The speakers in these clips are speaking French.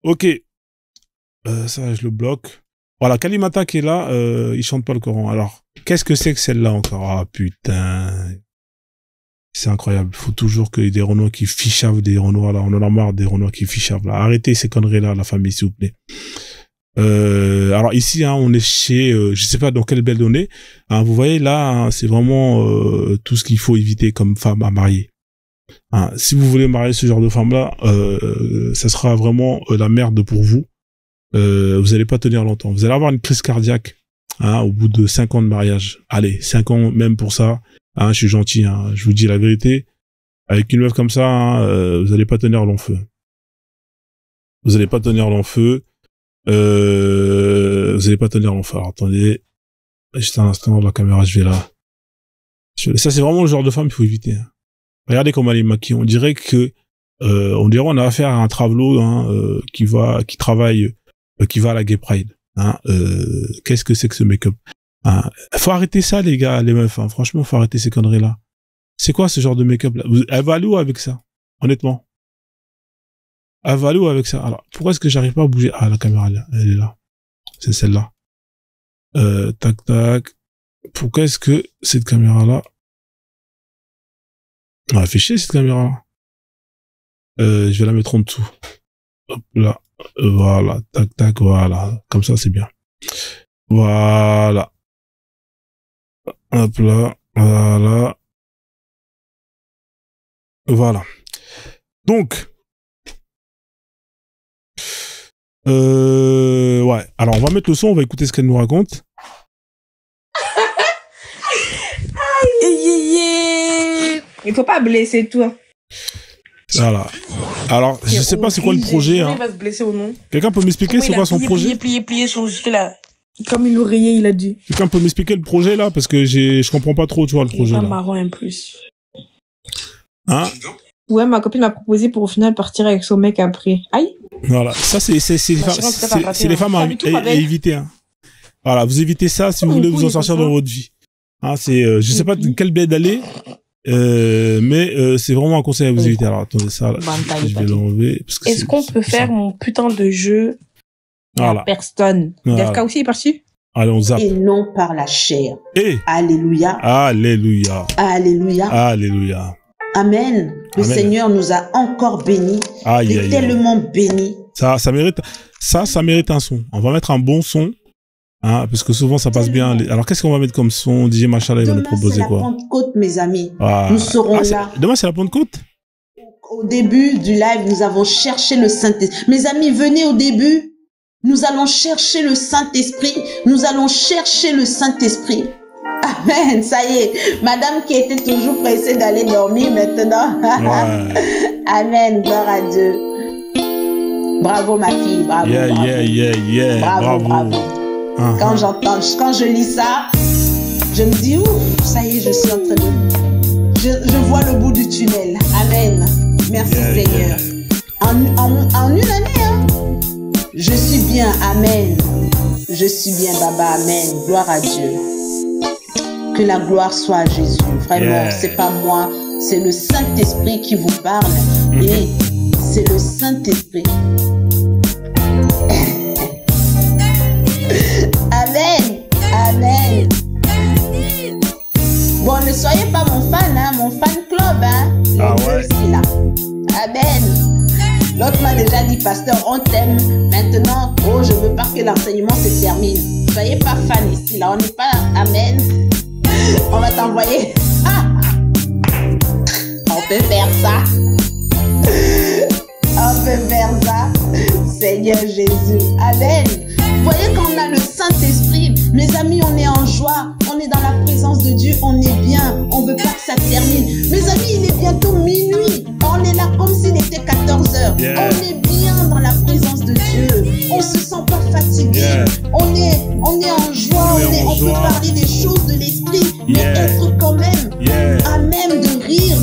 Ok. Ça, je le bloque. Voilà, Kalimata qui est là, il chante pas le Coran. Alors, qu'est-ce que c'est que celle-là encore? Ah, putain. C'est incroyable. Faut toujours qu'il y ait des Renois qui fichavent des Renois, là. On en a marre des Renois qui fichavent, là. Arrêtez ces conneries-là, la famille, s'il vous plaît. Alors ici, hein, on est chez, je sais pas dans quelle belle donnée. Hein, vous voyez là, hein, c'est vraiment tout ce qu'il faut éviter comme femme à marier. Hein, si vous voulez marier ce genre de femme-là, ça sera vraiment la merde pour vous. Vous allez pas tenir longtemps. Vous allez avoir une crise cardiaque hein, au bout de 5 ans de mariage. Allez, 5 ans même pour ça. Hein, je suis gentil, hein, je vous dis la vérité. Avec une meuf comme ça, hein, vous allez pas tenir long feu. Vous allez pas tenir long feu. Vous allez pas tenir long feu. Alors, attendez. Juste un instant, la caméra, je vais là. Ça, c'est vraiment le genre de femme qu'il faut éviter. Hein. Regardez comment elle est maquillée. On dirait que, on dirait on a affaire à un travelot, hein, qui travaille, qui va à la Gay Pride. Hein, qu'est-ce que c'est que ce make-up? Hein, faut arrêter ça, les gars, les meufs. Hein. Franchement, faut arrêter ces conneries-là. C'est quoi ce genre de make-up là? Elle va aller où avec ça? Honnêtement. Elle va aller où avec ça? Alors, pourquoi est-ce que j'arrive pas à bouger? Ah, la caméra, elle est là. C'est celle-là. Tac, tac. Pourquoi est-ce que cette caméra-là... Ah, elle fait chier, cette caméra-là. Je vais la mettre en dessous. Hop, là. Voilà. Tac, tac, voilà. Comme ça, c'est bien. Voilà. Hop là. Voilà. Voilà. Donc... ouais. Alors, on va mettre le son, on va écouter ce qu'elle nous raconte. Il faut pas blesser toi. Voilà. Alors, je sais pas c'est quoi le projet. Hein. Il va se blesser ou non. Quelqu'un peut m'expliquer c'est quoi son projet? Plier son jus là. Comme il l'oreiller, il a dit. Quelqu'un peut m'expliquer le projet là? Parce que je comprends pas trop, tu vois, le projet là. Il est pas marrant en plus. Hein? Ouais, ma copine m'a proposé pour au final partir avec son mec après. Aïe. Voilà. Ça, c'est les femmes à éviter. Hein. Voilà. Vous évitez ça si vous voulez vous en sortir dans votre vie. Hein, c'est, je sais pas de quel bled aller. Mais c'est vraiment un conseil à vous éviter. Alors attendez ça, là, je vais l'enlever. Est-ce qu'on peut faire mon putain de jeu voilà. Personne. DFK aussi est parti. Allez, on zappe. Et non par la chair. Et alléluia. Alléluia. Alléluia. Alléluia. Amen. Le Amen. Seigneur nous a encore bénis. Tellement bénis. Ça mérite un son. On va mettre un bon son. Hein, parce que souvent ça passe bien. Alors qu'est-ce qu'on va mettre comme son? DJ Machallah, il va nous proposer quoi? Demain c'est la Pentecôte, mes amis. Nous serons là. Demain c'est la Pentecôte? Au début du live, nous avons cherché le Saint-Esprit. Mes amis, venez au début. Nous allons chercher le Saint-Esprit. Nous allons chercher le Saint-Esprit. Amen, ça y est. Madame qui était toujours pressée d'aller dormir maintenant. Ouais. Amen, gloire à Dieu. Bravo ma fille, bravo. Bravo. Bravo. Quand je lis ça, je me dis, ouf, ça y est, je suis en train de... Je vois le bout du tunnel. Amen. Merci Seigneur. En une année, hein, je suis bien. Amen. Je suis bien, Baba. Amen. Gloire à Dieu. Que la gloire soit à Jésus. Vraiment, c'est pas moi, c'est le Saint-Esprit qui vous parle. Et c'est le Saint-Esprit. Amen. Amen. Bon, ne soyez pas mon fan, hein, mon fan club, hein. Aussi, là. Amen. L'autre m'a déjà dit, pasteur, on t'aime. Maintenant, oh, je veux pas que l'enseignement se termine. Soyez pas fan ici, là. On n'est pas, amen. On va t'envoyer. On peut faire ça. On peut faire ça. Seigneur Jésus. Amen. Vous voyez quand on a le Saint-Esprit, mes amis, on est en joie, on est dans la présence de Dieu, on est bien, on veut pas que ça termine. Mes amis, il est bientôt minuit, on est là comme s'il était 14h. On est bien dans la présence de Dieu, on se sent pas fatigué, on est en joie, on peut parler des choses de l'esprit, mais être quand même à même de rire,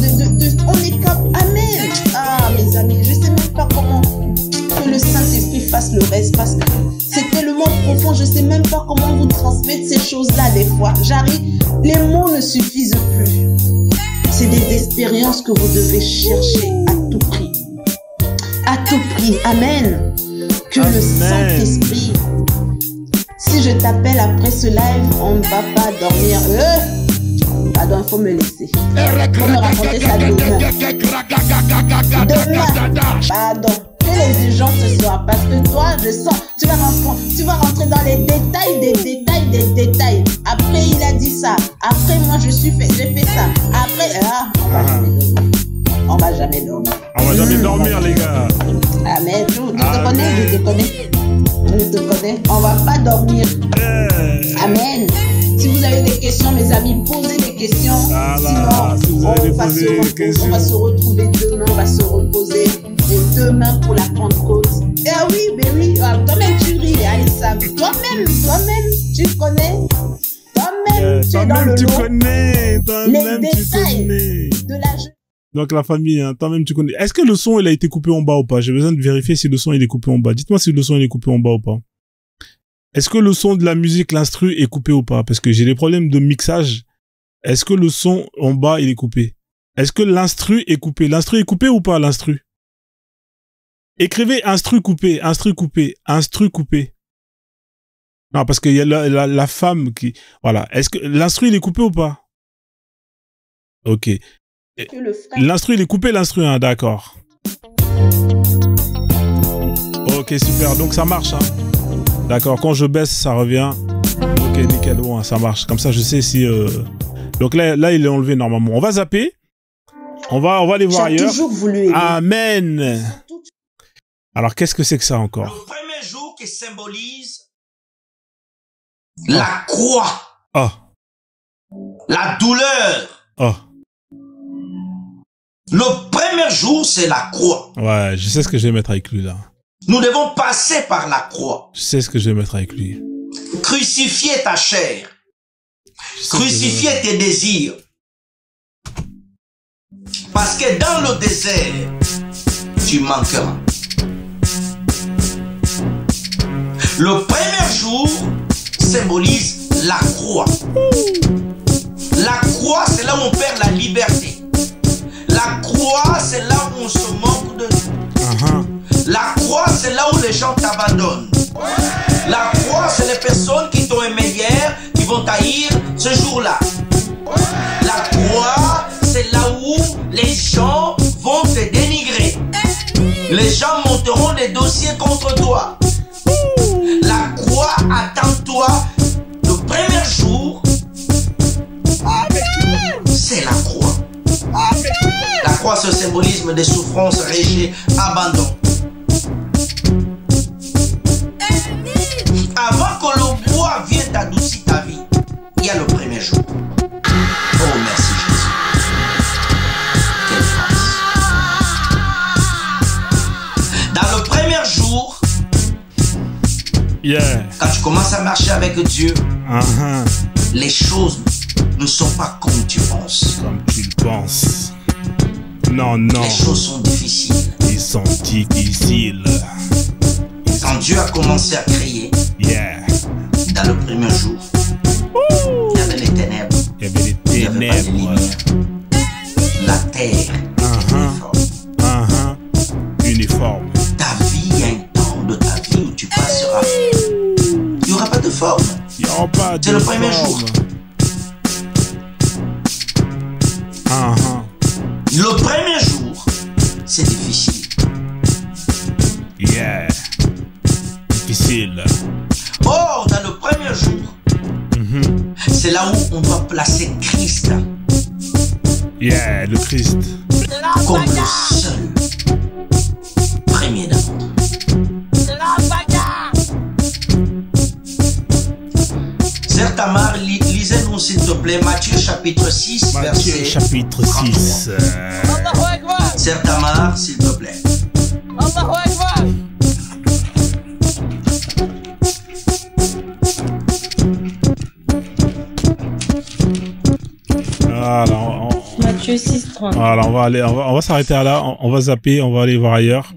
on est comme, amen. Ah, mes amis, je sais même pas comment que le Saint-Esprit fasse le reste, parce que c'est tellement profond, je sais même pas comment vous transmettre ces choses-là des fois. J'arrive, les mots ne suffisent plus. C'est des expériences que vous devez chercher à tout prix. À tout prix. Amen. Que le Saint-Esprit, si je t'appelle après ce live, on ne va pas dormir. Pardon, il faut me laisser. Il faut me raconter ça demain. Demain, pardon. Les gens ce soir, parce que toi, je sens, tu vas rentrer dans les détails des détails. Après, il a dit ça. Après, moi, j'ai fait ça. Après, on va jamais dormir. On va jamais dormir, les gars. Ah, mais je te connais. On va pas dormir. Amen. Si vous avez des questions, mes amis, posez des questions. Sinon, on va se retrouver demain, on va se reposer. Et demain pour la Pentecôte. Ah oui, mais oui. Toi-même, tu ris, Alissa. Toi-même, tu connais. Toi-même, tu es dans le lot. Les détails de la jeune. Donc la famille, hein, toi-même tu connais. Est-ce que le son il a été coupé en bas ou pas? J'ai besoin de vérifier si le son il est coupé en bas. Dites-moi si le son il est coupé en bas ou pas. Est-ce que le son de la musique, l'instru est coupé ou pas? Parce que j'ai des problèmes de mixage. Est-ce que le son en bas il est coupé? Est-ce que l'instru est coupé? L'instru est coupé ou pas l'instru? Écrivez instru coupé, instru coupé, instru coupé. Non, parce qu'il y a la femme qui... Voilà. Est-ce que l'instru il est coupé ou pas? Ok. L'instru, il est coupé, l'instru, hein, d'accord. Ok, super, donc ça marche, hein. D'accord, quand je baisse, ça revient. Ok, nickel, bon, ça marche. Comme ça, je sais si... Donc là, il est enlevé normalement. On va zapper. On va aller voir ailleurs. J'ai toujours voulu aimer. Amen. Alors, qu'est-ce que c'est que ça encore? Le premier jour qui symbolise la croix. Oh. La douleur. Oh. Le premier jour, c'est la croix. Ouais, je sais ce que je vais mettre avec lui, là. Nous devons passer par la croix. Je sais ce que je vais mettre avec lui. Crucifier ta chair. Crucifier tes désirs. Parce que dans le désert, tu manqueras. Le premier jour symbolise la croix. La croix, c'est là où on perd la liberté. La croix, c'est là où on se moque de nous. La croix, c'est là où les gens t'abandonnent. La croix, c'est les personnes qui t'ont aimé hier, qui vont t'haïr ce jour-là. La croix, c'est là où les gens vont te dénigrer. Les gens monteront des dossiers contre toi. La croix, attends-toi, le premier jour, c'est la croix. La croix, c'est le symbolisme des souffrances, rejet, abandon. Avant que le bois vienne t'adoucir ta vie, il y a le premier jour. Oh, merci Jésus. Quelle grâce. Dans le premier jour, quand tu commences à marcher avec Dieu, les choses ne sont pas comme tu penses. Comme tu le penses. Non, non. Les choses sont difficiles. Ils sont difficiles. Quand Dieu a commencé à créer, dans le premier jour, il y avait les ténèbres. Il y avait les ténèbres. La terre, uniforme. Ta vie, il y a un temps de ta vie où tu passeras. Il n'y aura pas de forme. Il n'y aura pas de forme. C'est le premier jour. Le premier jour, c'est difficile. Difficile. Or, dans le premier jour, c'est là où on doit placer Christ. Le Christ. Comme le seul premier d'amour. Sœur Tamar, lisez-nous s'il te plaît Matthieu chapitre 6, Matthieu verset chapitre 6. Sœur Tamar, s'il te plaît. Voilà, Matthieu 6:30. Voilà, on va s'arrêter là, on va zapper, on va aller voir ailleurs.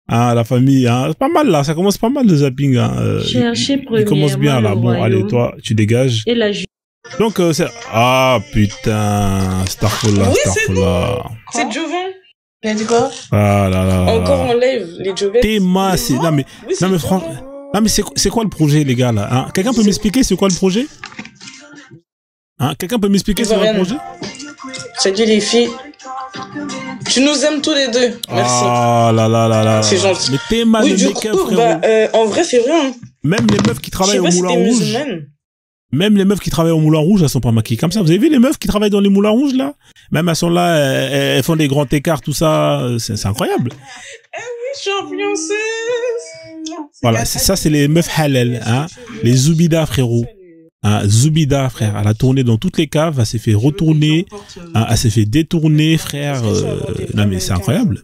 La famille, c'est pas mal là, ça commence pas mal le zapping. Cherchez il commence bien là. Bon, allez, toi, tu dégages. Et la donc, c'est... Ah, putain, Starfall là, Oui, Starfall là. c'est Jovan. Il a dit quoi? Ah là là. Encore en live, les Jovets. Théma, c'est, non mais, Oui, non mais vrai. franchement, non mais c'est quoi le projet, les gars, là, hein? Quelqu'un peut m'expliquer c'est quoi le projet? Hein? Quelqu'un peut m'expliquer c'est quoi le projet? Ça dit les filles. Tu nous aimes tous les deux. Merci. Ah là là là là. C'est gentil. Mais Théma, Oui, le du make-up, coup, frérot. en vrai, c'est vrai. Hein. Même les meufs qui Je sais travaillent au pas si Moulin t'es Rouge. musulmane. Même les meufs qui travaillent au Moulin Rouge, elles sont pas maquillées comme ça. Vous avez vu les meufs qui travaillent dans les Moulins Rouges, là? Même elles sont là, elles font des grands écarts, tout ça. C'est incroyable. Je suis influenceuse. Voilà, ça, c'est les meufs halal, hein. Les Zoubida, frérot. Hein, Zoubida, frère, elle a tourné dans toutes les caves, elle s'est fait retourner, hein, elle s'est fait détourner, frère. Non, mais c'est incroyable.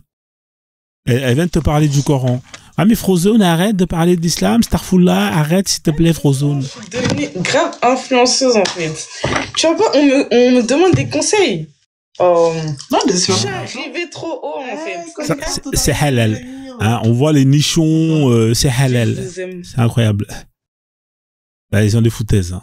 Elle vient de te parler du Coran. Ah, mais Frozone, arrête de parler d'islam, Starfoullah, arrête, s'il te plaît, Frozone. Je suis devenue grave influenceuse, en fait. Tu vois pas, on me demande des conseils. Non, bien sûr. J'arrivais trop haut, en fait. Ça, c'est halal. Hein, on voit les nichons, c'est Je halal. vous aime. C'est incroyable. Là, ils ont des foutaises. Hein.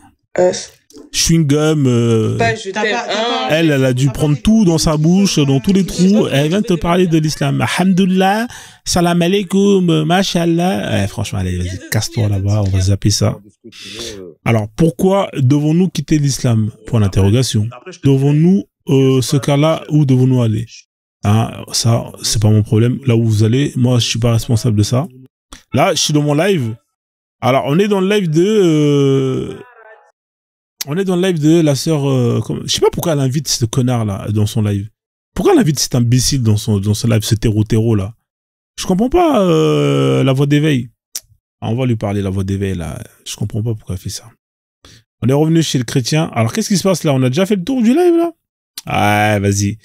Chewing-gum. Pas je T'as t'aime. pas- Hein. Elle a dû prendre tout dans sa bouche, dans tous les trous. Elle vient de te parler de l'islam. Alhamdulillah, salam alaikum, mashallah. Franchement, allez, vas-y, casse-toi là-bas, on va zapper ça. Alors, pourquoi devons-nous quitter l'islam? Point d'interrogation. Devons-nous, ce cas-là, où devons-nous aller? Hein, ça, c'est pas mon problème. Là où vous allez, moi, je suis pas responsable de ça. Là, je suis dans mon live. Alors, on est dans le live de... On est dans le live de la sœur... je sais pas pourquoi elle invite ce connard-là dans son live. Pourquoi elle invite cet imbécile dans son live, ce terreau là? Je comprends pas la voix d'éveil. On va lui parler, la voix d'éveil, là. Je comprends pas pourquoi elle fait ça. On est revenu chez le chrétien. Alors, qu'est-ce qui se passe là? On a déjà fait le tour du live, là? Ah, vas-y.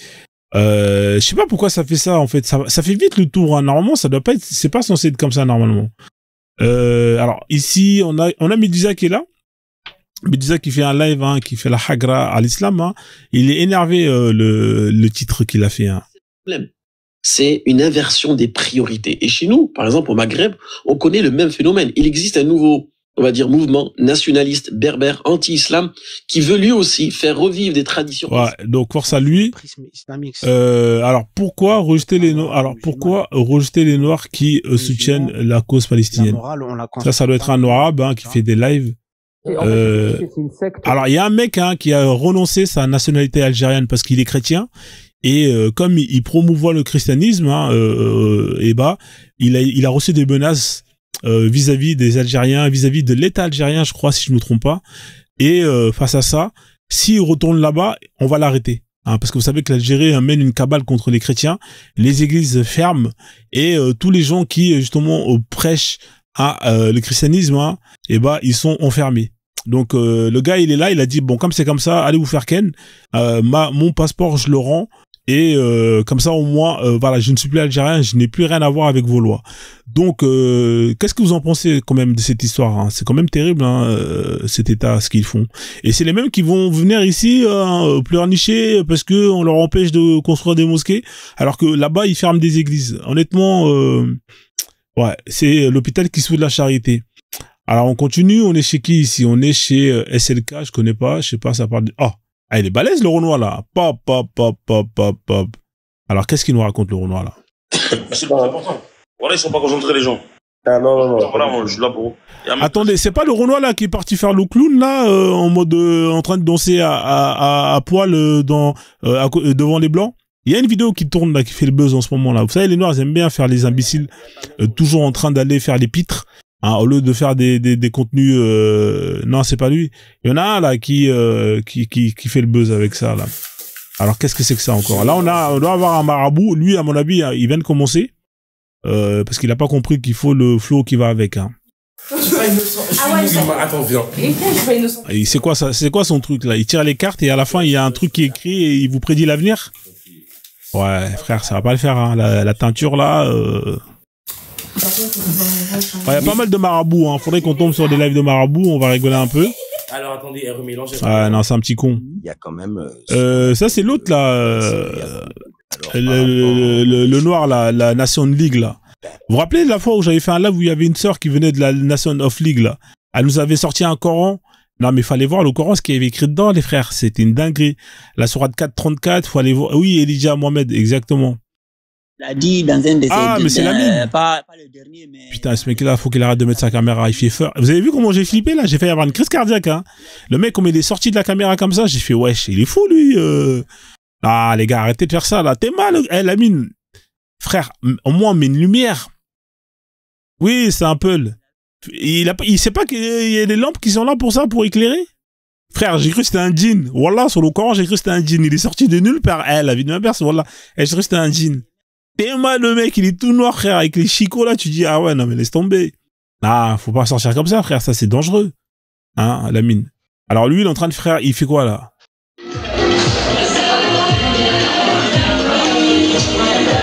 Je sais pas pourquoi ça fait ça, en fait. Ça fait vite le tour, hein. Normalement, ça doit pas être... C'est pas censé être comme ça, normalement. Alors, ici, on a Medusa qui est là. Medusa qui fait un live, hein, qui fait la hagra à l'islam, hein. Il est énervé, le titre qu'il a fait, hein. C'est une inversion des priorités. Et chez nous, par exemple au Maghreb, on connaît le même phénomène. Il existe un nouveau, on va dire, mouvement nationaliste, berbère, anti-islam, qui veut lui aussi faire revivre des traditions. Ouais, donc force à lui. Alors pourquoi rejeter les Noirs? Alors pourquoi rejeter les Noirs qui soutiennent la cause palestinienne? Ça doit être un arabe, hein, qui fait des lives. Alors il y a un mec, hein, qui a renoncé sa nationalité algérienne parce qu'il est chrétien. Et comme il promouvoit le christianisme, hein, il a reçu des menaces vis-à-vis des Algériens, vis-à-vis de l'État algérien, je crois, si je me trompe pas. Et face à ça, s'il retourne là-bas, on va l'arrêter. Hein, parce que vous savez que l'Algérie mène une cabale contre les chrétiens, les églises ferment et tous les gens qui justement prêchent le christianisme, hein, ils sont enfermés. Donc le gars il est là, il a dit bon comme c'est comme ça, allez vous faire ken, mon passeport je le rends. Et comme ça au moins voilà, je ne suis plus algérien, je n'ai plus rien à voir avec vos lois. Donc qu'est-ce que vous en pensez quand même de cette histoire, hein? C'est quand même terrible, hein, cet état, ce qu'ils font. Et c'est les mêmes qui vont venir ici pleurnicher parce que on leur empêche de construire des mosquées, alors que là-bas ils ferment des églises. Honnêtement, ouais, c'est l'hôpital qui soude la charité. Alors on continue, on est chez qui ici? On est chez SLK, je connais pas, je sais pas, ça parle de... Oh, ah, il est balèze le Renoir là. Pop. Alors qu'est-ce qu'il nous raconte le Renoir là? C'est pas important. Voilà, ils sont pas concentrés les gens. Ah non. Voilà, moi je suis là pour... Attendez, c'est pas le Renoir là qui est parti faire le clown là, en mode en train de danser à poil devant les Blancs? Il y a une vidéo qui tourne là, qui fait le buzz en ce moment là. Vous savez, les Noirs ils aiment bien faire les imbéciles, toujours en train d'aller faire les pitres. Hein, au lieu de faire des contenus, non, c'est pas lui. Il y en a un là qui fait le buzz avec ça là. Alors qu'est-ce que c'est que ça encore? Là on doit avoir un marabout. Lui à mon avis il vient de commencer parce qu'il a pas compris qu'il faut le flow qui va avec. Hein. Attends, viens. Et c'est quoi ça? C'est quoi son truc là? Il tire les cartes et à la fin il y a un truc qui est écrit et il vous prédit l'avenir. Ouais frère, ça va pas le faire. Hein. La teinture là. Il y a pas mal de marabouts, hein. Faudrait qu'on tombe sur des lives de marabouts, on va rigoler un peu. Alors attendez, elle remélange. Ah non, c'est un petit con. Il y a quand même... ça c'est l'autre là, le noir là, la Nation League là. Vous vous rappelez de la fois où j'avais fait un live où il y avait une sœur qui venait de la Nation of League là? Elle nous avait sorti un Coran. Non mais fallait voir le Coran, ce qu'il y avait écrit dedans les frères, c'était une dinguerie. La sourate 434, faut aller voir. Oui, Elijah Mohamed, exactement. l'a dit dans un de ses... Ah, mais c'est Lamine. Pas le dernier, mais... Putain, ce mec-là, faut qu'il arrête de mettre sa caméra. Il fait peur. Vous avez vu comment j'ai flippé, là? J'ai failli avoir une crise cardiaque, hein. Le mec, comme il est sorti de la caméra comme ça, j'ai fait, wesh, il est fou, lui. Ah, les gars, arrêtez de faire ça, là. T'es mal, Lamine. Frère, au moins, on met une lumière. Oui, c'est un peu... Il sait pas qu'il y a des lampes qui sont là pour ça, pour éclairer? Frère, j'ai cru que c'était un djinn. Wallah, sur le Coran, j'ai cru que c'était un djinn. Il est sorti de nulle part. La vie de ma mère, c'est Wallah. J'ai cru que c'était un djinn. T'es mal, le mec, il est tout noir, frère, avec les chicots, là, tu dis, ah ouais, non, mais laisse tomber. Ah, faut pas sortir comme ça, frère, ça, c'est dangereux. Hein, Lamine. Alors, lui, il est en train de faire, il fait quoi, là?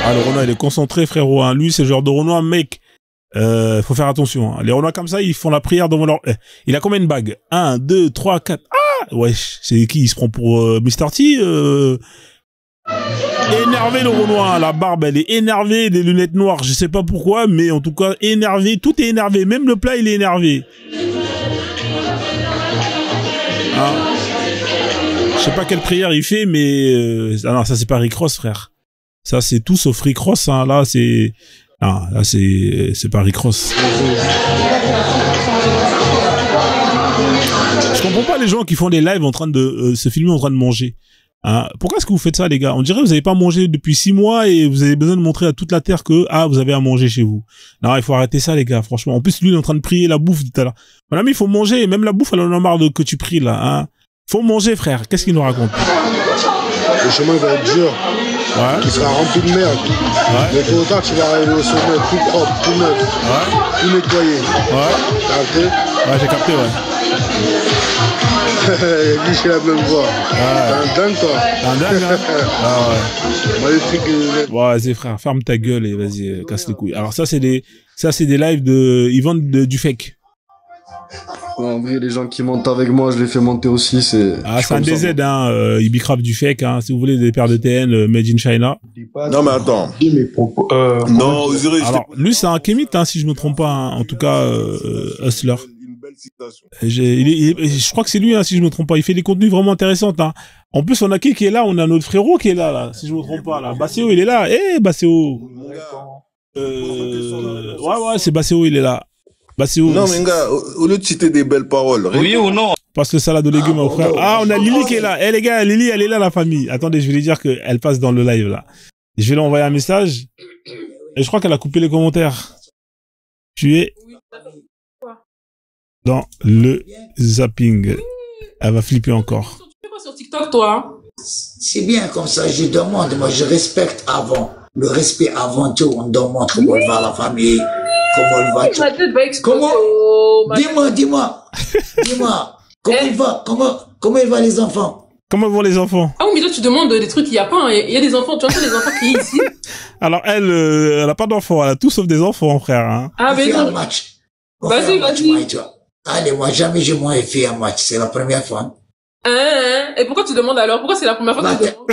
Ah, le Renoir, il est concentré, frérot, hein. Lui, c'est le genre de Renoir, mec. Faut faire attention, hein. Les Renois comme ça, ils font la prière devant leur... Il a combien de bagues? 1, 2, 3, 4. Ah! Wesh, c'est qui? Il se prend pour Mr. T? Énervé, le Renoir. La barbe, elle est énervée. Les lunettes noires, je sais pas pourquoi, mais en tout cas, énervé. Tout est énervé. Même le plat, il est énervé. Hein? Je sais pas quelle prière il fait, mais... Ah non, ça, c'est pas Rick Ross, frère. Ça, c'est tout sauf Rick Ross, hein. Là, c'est... Ah, là, c'est pas Rick Ross. Je comprends pas les gens qui font des lives en train de se filmer en train de manger. Hein? Pourquoi est-ce que vous faites ça, les gars? On dirait que vous n'avez pas mangé depuis 6 mois et vous avez besoin de montrer à toute la terre que, vous avez à manger chez vous. Non, il faut arrêter ça, les gars, franchement. En plus, lui, il est en train de prier la bouffe tout à l'heure. Mon ami, il faut manger. Même la bouffe, elle en a marre de que tu pries, là, hein. Faut manger, frère. Qu'est-ce qu'il nous raconte? Le chemin va être dur. Ouais. Qui sera rempli de merde. Ouais. Mais tôt ou tard, tu vas arriver au sommet tout propre, tout neuf, tout nettoyé. Ouais. T'as capté? Ouais, j'ai capté, ouais. Lui, j'ai la même voix. T'es un dingue, toi. T'es un dingue, hein? Ah ouais. Moi, les trucs... Ouais, vas-y, frère, ferme ta gueule et vas-y, casse les couilles. Alors ça, c'est des lives de... Ils vendent du fake. En vrai, les gens qui montent avec moi, je les fais monter aussi, c'est... Ah, c'est un DZ, hein, il bicrape du fake, hein, si vous voulez des paires de TN made in China. Non, mais attends. Non, alors, lui, c'est un Kémit, hein, si je me trompe pas, hein, en tout cas, Hustler. Je crois que c'est lui, hein, si je me trompe pas, il fait des contenus vraiment intéressants, hein. En plus, on a qui est là? On a notre frérot qui est là, si je me trompe pas, là. Basséo, il est là. Basséo. Ouais, c'est Basséo, il est là. Non, mais gars, au lieu de citer des belles paroles. Oui ou non? Parce que salade de légumes, mon frère. On a Lily qui est là. Les gars, Lily, elle est là, la famille. Attendez, je vais lui dire qu'elle passe dans le live, là. Je vais lui envoyer un message. Et je crois qu'elle a coupé les commentaires. Tu es dans le zapping. Elle va flipper encore. Tu fais quoi sur TikTok, toi? C'est bien comme ça, je demande. Moi, je respecte avant. Le respect avant tout. On demande comment elle va la famille. Comment elle va? Ma tête va exploser. Comment? Dis-moi. Comment il va? Comment il va les enfants? Comment vont les enfants? Ah oui, mais là, tu demandes des trucs qu'il n'y a pas. Hein. Il y a des enfants, tu entends les enfants qui sont ici. Alors, elle a pas d'enfants. Elle a tout sauf des enfants, frère. Hein. Ah, mais non. Vas-y. Allez, moi, jamais je m'en ai fait un match. C'est la première fois. Et pourquoi tu demandes alors? Pourquoi c'est la première fois que tu demandes?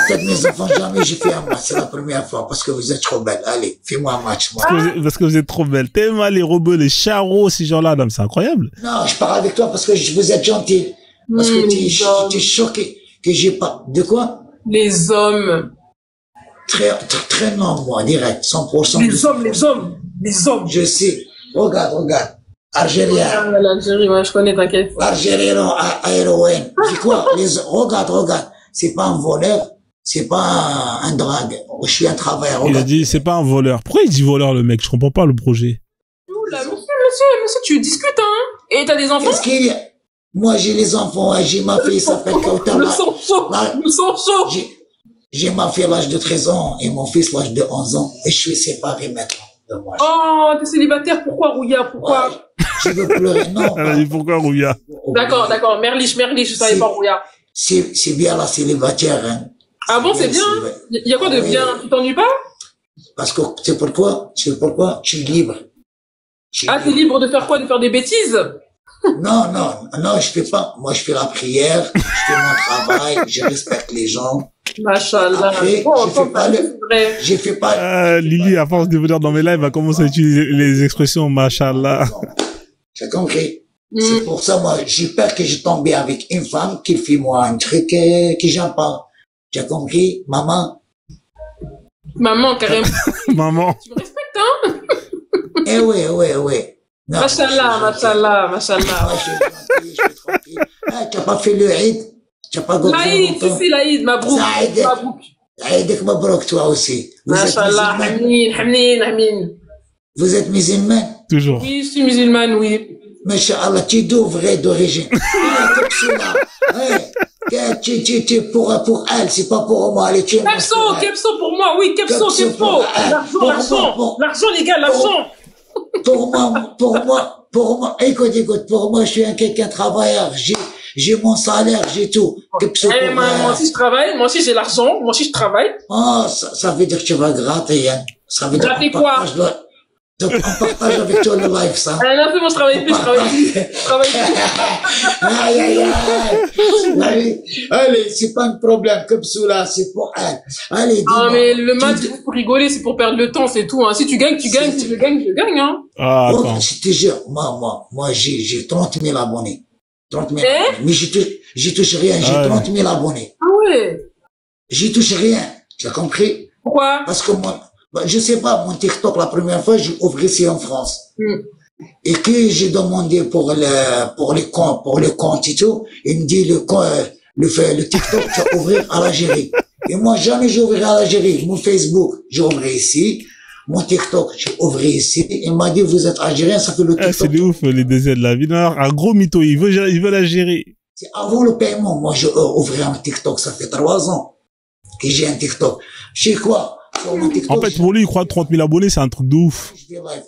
Peut-être mes enfants, jamais j'ai fait un match. C'est la première fois parce que vous êtes trop belle. Allez, fais-moi un match, moi. Parce que vous êtes trop belle. T'es mal, les robots, les charros, ces gens-là. Non, c'est incroyable. Non, je parle avec toi parce que vous êtes gentil. Parce que tu es choqué que j'ai pas. De quoi? Les hommes. Très non, moi, direct. 100%. Les hommes. Je sais. Regarde. Algérien. Ah, l'Algérie, ouais, je connais, t'inquiète. Algérien à héroïne. C'est quoi? Regarde. C'est pas un voleur. C'est pas un drague. Je suis un travailleur. Il a dit, c'est pas un voleur. Pourquoi il dit voleur, le mec? Je comprends pas le projet. Oula, monsieur, tu discutes, hein? Et t'as des enfants? Qu'est-ce qu'il y a? Moi, j'ai les enfants. J'ai ma fille, ça s'appelle Kauta. Nous sommes chauds. J'ai ma fille à l'âge de 13 ans et mon fils à l'âge de 11 ans. Et je suis séparé maintenant. Oh, t'es célibataire, pourquoi, Rouya? Pourquoi? Ouais, je veux pleurer, non. Elle a dit pourquoi, Rouya? D'accord, Merlich, je savais pas, Rouya. C'est bien la célibataire, hein. Ah bon, c'est bien? Il y a quoi de bien? Tu t'ennuies pas? Parce que, c'est pourquoi? Tu es libre. T'es libre de faire quoi? De faire des bêtises? Non, je fais pas. Moi, je fais la prière, je fais mon travail, je respecte les gens. Machallah. Après, je fais pas. Lily, à force de venir dans mes lives, va commencer à utiliser les expressions machallah. J'ai compris. C'est pour ça, moi, j'ai peur que je tombe avec une femme qui fait moi un truc que j'aime pas. J'ai compris, maman. Maman, carrément. Maman. Tu me respectes, hein? Eh oui. Non, Machallah. Moi, je suis tranquille. Ah, tu n'as pas fait le Eid? Tu n'as pas gagné L'Aïd, si, l'Aïd, Mabrouk. Aïdek Mabrouk, toi aussi. Machallah, Hamnin. Vous êtes musulmane? Toujours. Oui, je suis musulmane, oui. Masha'Allah, tu es d'où vrai d'origine? Pour elle, c'est pas pour moi. Allez, tu es Kepso pour moi, oui, Kepso. L'argent, les gars, l'argent. Pour moi, écoute, pour moi, je suis quelqu'un travailleur. J'ai mon salaire, j'ai tout. Moi aussi, je travaille. Moi aussi, j'ai l'argent. Moi aussi, je travaille. Oh, ça veut dire que tu vas gratter, hein. Ça veut dire gratter quoi? Donc, on partage avec toi le live, ça. Non, c'est bon, je travaille plus. Allez, c'est pas un problème, comme cela, c'est pour elle. Allez, dis-moi. Mais le match, c'est pour rigoler, c'est pour perdre le temps, c'est tout, hein. Si tu gagnes, tu gagnes. Si je gagne, je gagne, hein. Ah, attends. Je te jure, moi, j'ai 30 000 abonnés. 30 000 abonnés. Mais j'y touche rien, j'ai 30 000 abonnés. Ah ouais? J'y touche rien. Tu as compris? Pourquoi? Parce que moi, je sais pas, mon TikTok, la première fois, j'ai ouvert ici en France. Et que j'ai demandé pour les comptes et tout, il me dit le TikTok, tu vas ouvrir à l'Algérie. Et moi, jamais j'ai ouvert à l'Algérie. Mon Facebook, j'ai ouvert ici. Mon TikTok, j'ai ouvert ici. Il m'a dit, vous êtes algérien, ça fait le TikTok. C'est de ouf, les déserts de la vie. Non, un gros mytho, il veut la gérer. C'est avant le paiement. Moi, j'ai ouvert un TikTok, ça fait 3 ans que j'ai un TikTok. Je sais quoi? En fait, pour lui, il croit 30 000 abonnés, c'est un truc de ouf.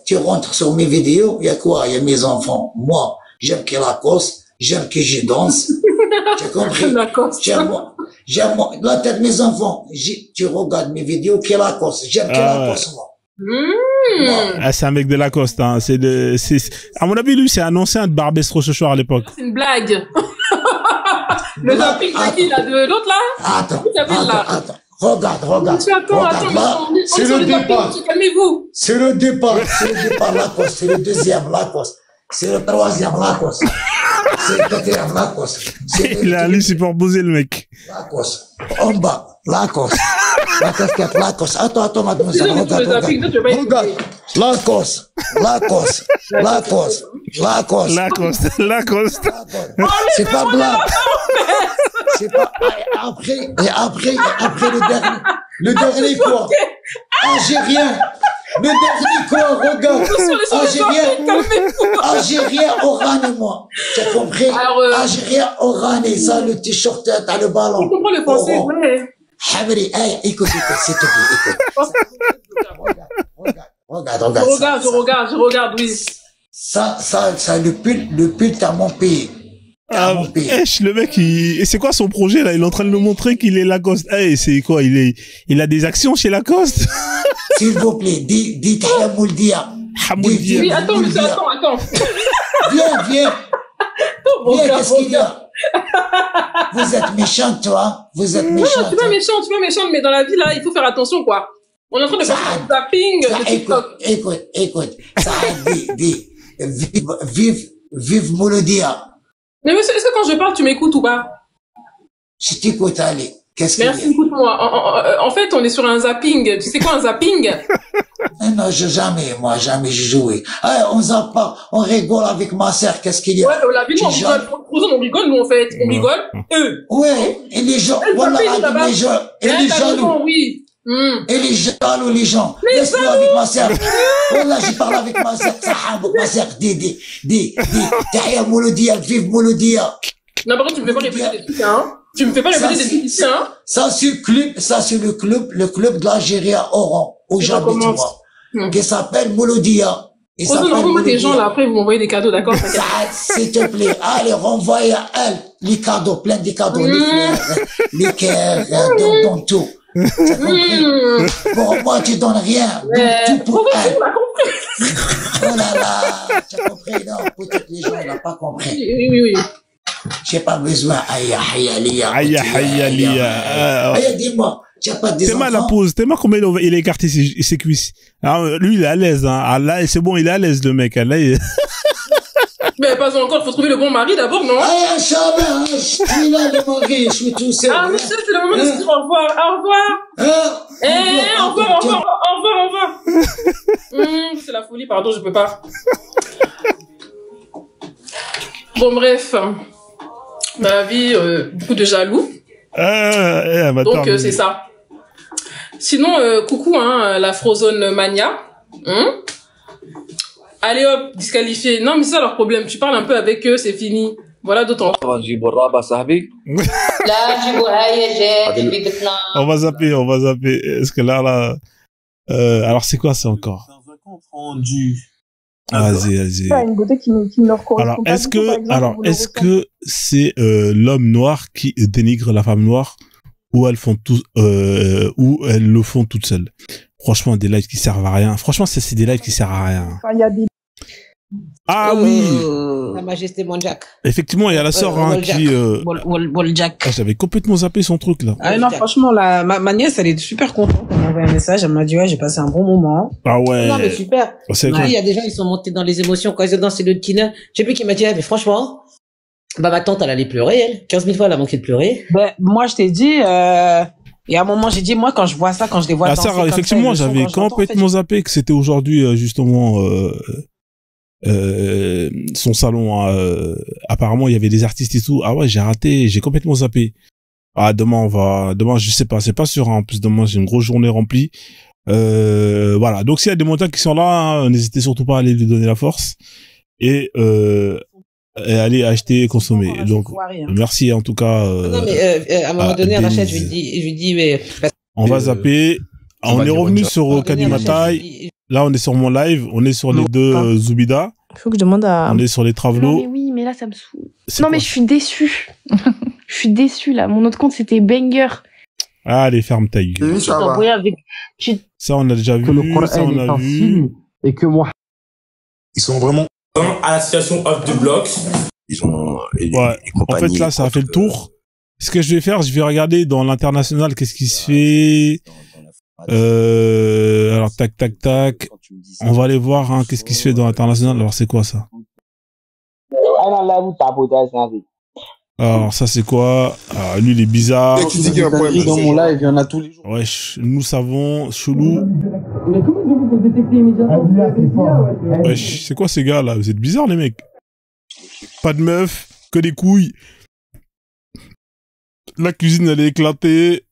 Tu rentres sur mes vidéos, il y a quoi? Il y a mes enfants. Moi, j'aime que la cause, j'aime que je danse. Tu as compris? J'aime la tête de mes enfants. Tu regardes mes vidéos, que la cause. J'aime que la cause, moi. Ah, c'est un mec de Lacoste, hein. À mon avis, lui, c'est un ancien de Barbestro Chochoir à l'époque. C'est une blague. Le zapping, c'est qui, là, de l'autre, là? Attends. Regarde. Attends, là, c'est le départ. Calmez-vous. C'est le départ, Lacoste. C'est le deuxième Lacoste. C'est le troisième Lacoste. C'est le quatrième Lacoste. Lui, c'est pour poser le mec. Lacoste. En bas, Lacoste. La casquette Lacoste. Attends, mademoiselle. Regarde. Lacoste. C'est pas blanc. C'est pas, après le dernier quoi? Algérien. Le dernier quoi? Regarde. Algérien Oran, moi. Tu as compris? Algérien Oran, ça, le t-shirt, t'as le ballon. Tu comprends le français, ouais. Hamri, écoute, s'il te plaît, écoute. Regarde. Je regarde, oui. Ça, le pull, t'as mon pays. Le mec, et c'est quoi son projet, là? Il est en train de nous montrer qu'il est Lacoste. C'est quoi? Il a des actions chez Lacoste? S'il vous plaît, dites Hamoudia. Oui, attends. Viens, qu'est-ce qu'il y a? Vous êtes méchante, toi. Vous êtes méchante. Tu es méchante, mais dans la vie, là, il faut faire attention, quoi. On est en train de faire un zapping de TikTok. Écoute. Ça dit, vive Mouloudia. Mais est-ce que quand je parle, tu m'écoutes ou pas? Je t'écoute, allez. Qu'est-ce qu'il y a? Merci, écoute-moi. En fait, on est sur un zapping. Tu sais quoi, un zapping? Non, jamais j'ai joué. On zappe pas, on rigole avec ma sœur, qu'est-ce qu'il y a? Ouais, la vie, on rigole, nous, en fait. On rigole, eux. Ouais, et les gens, voilà, les gens, et les jaloux. Oui. Et les jaloux, les gens. Laisse-moi avec ma sœur. Voilà, j'ai parlé avec ma sœur, ma sœur, dis, Tahia Mouloudia, vive Mouloudia. Non, par contre, tu me fais pas répéter des trucs, hein. Tu me fais pas répéter des trucs ici, hein. Ça, c'est le club de l'Algérie à Oran, où j'habite, moi. Qui s'appelle Mouloudia. Renvoie des gens, là, après, vous m'envoyez des cadeaux, d'accord? S'il te plaît, allez, renvoie à elle les cadeaux, plein de cadeaux, les fleurs, les cœurs, dans tout. T'as compris? Pour moi, tu donnes rien. Tout pour elle. Oh là là, tu as compris? Non, peut-être les gens, ils n'ont pas compris. Oui. J'ai pas besoin. Aïe, dis-moi. Tu as pas des enfants? Théma la pause. Théma comment il a écarté ses cuisses. Alors, lui, il est à l'aise, hein. Ah, là, c'est bon, il est à l'aise, le mec. Là, Mais pas encore, faut trouver le bon mari d'abord, non? Je suis là, le mari, je suis tout seul. Monsieur, c'est le moment de se dire au revoir. Au revoir. Au revoir. C'est la folie, pardon, je peux pas. Bon, bref. Ma vie, beaucoup de jaloux. Donc, c'est ça. Sinon, coucou, hein, la Frozone Mania. Allez hop, disqualifié. Non, mais c'est ça leur problème. Tu parles un peu avec eux, c'est fini. Voilà d'autant. On va zapper. Est-ce que là, alors c'est quoi ça encore? Dans un compte rendu. Vas-y. Une beauté qui ne leur correspond Alors, pas. est-ce que c'est l'homme noir qui dénigre la femme noire, ou elles le font toutes seules? Franchement, des lives qui servent à rien. Franchement, c'est des lives qui servent à rien. Enfin, il y a des... Ah oui. Sa Majesté Monjack. Effectivement, il y a la sœur qui. Jack. Ah, j'avais complètement zappé son truc là. Ah non, franchement, ma nièce, elle est super contente. Elle m'a envoyé un message. Elle m'a dit, ouais, j'ai passé un bon moment. Ah ouais. Non, mais super. Il y a des gens, ils sont montés dans les émotions quand ils ont dansé le tina. Je sais plus qui m'a dit, mais franchement, ma tante, elle allait pleurer, elle. 15 000 fois, elle a manqué de pleurer. Ben, moi, je t'ai dit, et à un moment, j'ai dit, moi, quand je vois ça, quand je les vois danser comme ça, effectivement, j'avais complètement zappé que c'était aujourd'hui, justement, son salon. Apparemment, il y avait des artistes et tout. Ah ouais, j'ai raté, j'ai complètement zappé. Ah, demain, je sais pas, c'est pas sûr, hein. En plus, demain, j'ai une grosse journée remplie. Voilà. Donc, s'il y a des montants qui sont là, hein, n'hésitez surtout pas à aller lui donner la force. Et aller acheter et consommer. Donc, merci en tout cas. Non, mais à un moment donné, Rachel, je lui dis, mais... On va zapper. On est revenu sur Kalimatai. Là, on est sur mon live. On est sur les deux Zoubida. Faut que je demande à... On est sur les Travelots. Non, mais oui, mais là, ça me saoule. Non, mais je suis déçu. Je suis déçu, là. Mon autre compte, c'était Banger. Allez, ferme ta gueule. Ça, on a déjà vu. Que le Coran est un signe et que moi... Ils sont vraiment à la situation off du bloc. Ils ont... Ouais. En fait, là, ça a fait le tour. Ce que je vais faire, je vais regarder dans l'international qu'est-ce qui se fait. Alors, tac. On va aller voir, hein, qu'est-ce qui se fait dans l'international. Alors, c'est quoi ça? Alors, ça, c'est quoi? Ah, lui, il est bizarre. Dans mon live, il y en a tous les jours. Wesh, nous savons, chelou. Mais comment vous détectez immédiatement? Wesh, c'est quoi ces gars, là? Vous êtes bizarres, les mecs. Pas de meuf, que des couilles. La cuisine, elle est éclatée.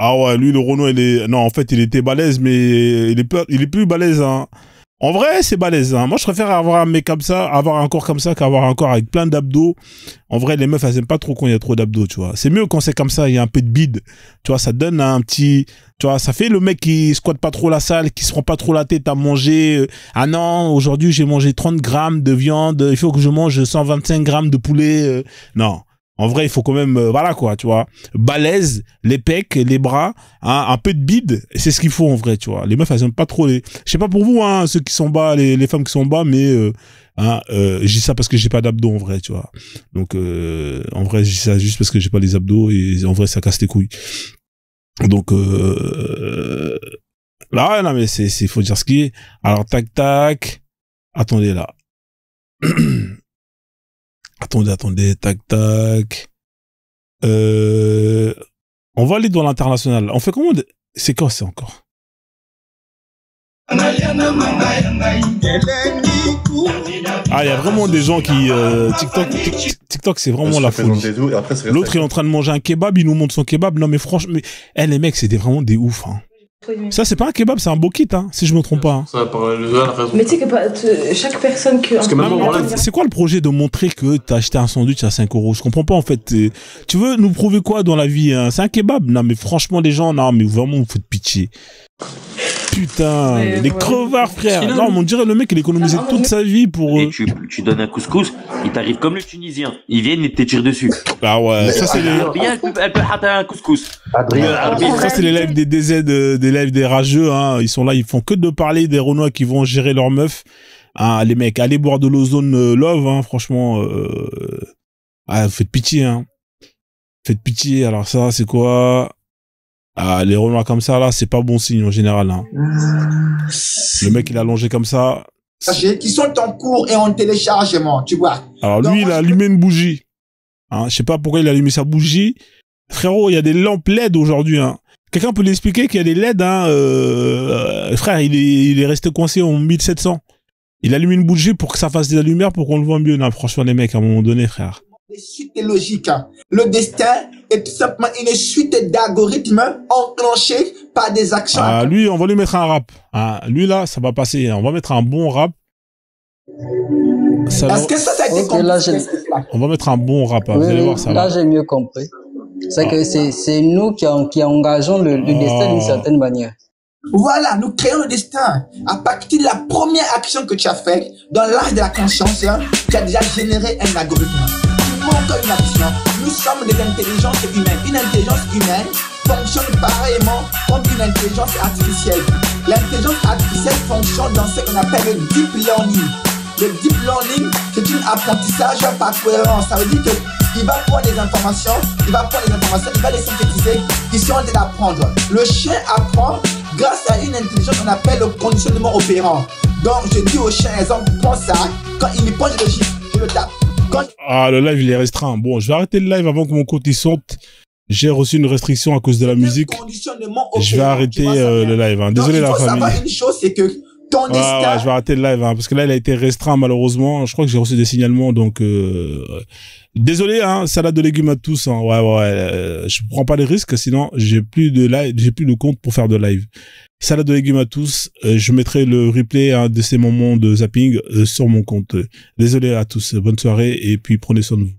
Ah ouais, lui, le Renault, non, en fait, il était balèze, mais il est plus balèze, hein. En vrai, c'est balèze, hein. Moi, je préfère avoir un mec comme ça, avoir un corps comme ça, qu'avoir un corps avec plein d'abdos. En vrai, les meufs, elles aiment pas trop quand il y a trop d'abdos, tu vois. C'est mieux quand c'est comme ça, il y a un peu de bide. Tu vois, ça donne un petit, tu vois, ça fait le mec qui squatte pas trop la salle, qui se prend pas trop la tête à manger. Ah non, aujourd'hui, j'ai mangé 30 grammes de viande, il faut que je mange 125 grammes de poulet. Non. En vrai, il faut quand même, voilà quoi, tu vois, balèze, les pecs, les bras, hein, un peu de bide, c'est ce qu'il faut en vrai, tu vois. Les meufs, elles aiment pas trop les, je sais pas pour vous, hein, ceux qui sont bas, les femmes qui sont bas, mais je dis ça parce que j'ai pas d'abdos en vrai, tu vois. Donc en vrai, je dis ça juste parce que j'ai pas les abdos et en vrai, ça casse les couilles. Donc là, non mais c'est faut dire ce qui est. Alors tac, attendez là. Attendez, tac. On va aller dans l'international. On fait comment? C'est quoi ça encore? Ah, il y a vraiment des gens qui... TikTok, c'est vraiment la folie. L'autre, il est en train de manger un kebab, il nous montre son kebab. Non, mais franchement, les mecs, c'est vraiment des oufs, hein. Ça, c'est pas un kebab, c'est un bokit, hein, si je me trompe pas. Hein. Ça, mais tu sais que chaque personne que... C'est quoi le projet de montrer que t'as acheté un sandwich à 5 €? Je comprends pas, en fait. Tu veux nous prouver quoi dans la vie, hein? C'est un kebab? Non, mais franchement, les gens, non, mais vraiment, vous faites pitié. Putain, les crevards, frère. Non, on dirait le mec, il économisait toute sa vie pour... Tu donnes un couscous, il t'arrive comme le Tunisien. Ils viennent et te tirent dessus. Ah ouais, ça c'est les... Elle peut rater un couscous. Ça c'est les lives des DZ, des lives des rageux, hein. Ils sont là, ils font que de parler des Renois qui vont gérer leurs meufs. Hein, les mecs, allez boire de l'ozone love, hein, franchement. Faites pitié, hein. Faites pitié, alors ça, c'est quoi? Ah, les Renois comme ça, là, c'est pas bon signe en général. Hein. Le mec, il a allongé comme ça. Qui sont en cours et en téléchargement, tu vois. Alors lui, il a allumé une bougie. Hein, je sais pas pourquoi il a allumé sa bougie. Frérot, il y a des lampes LED aujourd'hui. Hein. Quelqu'un peut lui expliquer qu'il y a des LED, hein, frère, il est resté coincé en 1700. Il allume une bougie pour que ça fasse de la lumière pour qu'on le voit mieux. Non, franchement, les mecs, à un moment donné, frère. Les suites logiques. Le destin est tout simplement une suite d'algorithmes enclenchés par des actions. Ah, lui, on va lui mettre un rap. Ah, lui, là, ça va passer. On va mettre un bon rap. Est-ce que ça a été compris? On va mettre un bon rap. Hein. Oui, vous allez voir, ça là, va. j'ai mieux compris. C'est que c'est nous qui engageons le destin d'une certaine manière. Voilà, nous créons le destin. À partir de la première action que tu as faite, dans l'art de la conscience, hein, tu as déjà généré un algorithme. Tu montes une action. Nous sommes des intelligences humaines. Une intelligence humaine fonctionne pareillement comme une intelligence artificielle. L'intelligence artificielle fonctionne dans ce qu'on appelle le deep learning. Le deep learning, c'est un apprentissage par cohérence. Ça veut dire qu'il va prendre des informations, il va les synthétiser, ils sont en train d'apprendre. Le chien apprend grâce à une intelligence qu'on appelle le conditionnement opérant. Donc, je dis au chien, exemple, prends ça, quand il me pose le chiffre, je le tape. Ah, le live, il est restreint. Bon, je vais arrêter le live avant que mon compte y saute. J'ai reçu une restriction à cause de la musique. Je vais arrêter le live. Hein. Désolé, la famille. Il faut savoir une chose, c'est que ton destin... Ouais, je vais arrêter le live, hein, parce que là, il a été restreint, malheureusement. Je crois que j'ai reçu des signalements, donc... Désolé, hein, salade de légumes à tous. Hein. Ouais, je prends pas les risques, sinon j'ai plus de live, j'ai plus de compte pour faire de live. Salade de légumes à tous. Je mettrai le replay hein, de ces moments de zapping sur mon compte. Désolé à tous. Bonne soirée et puis prenez soin de vous.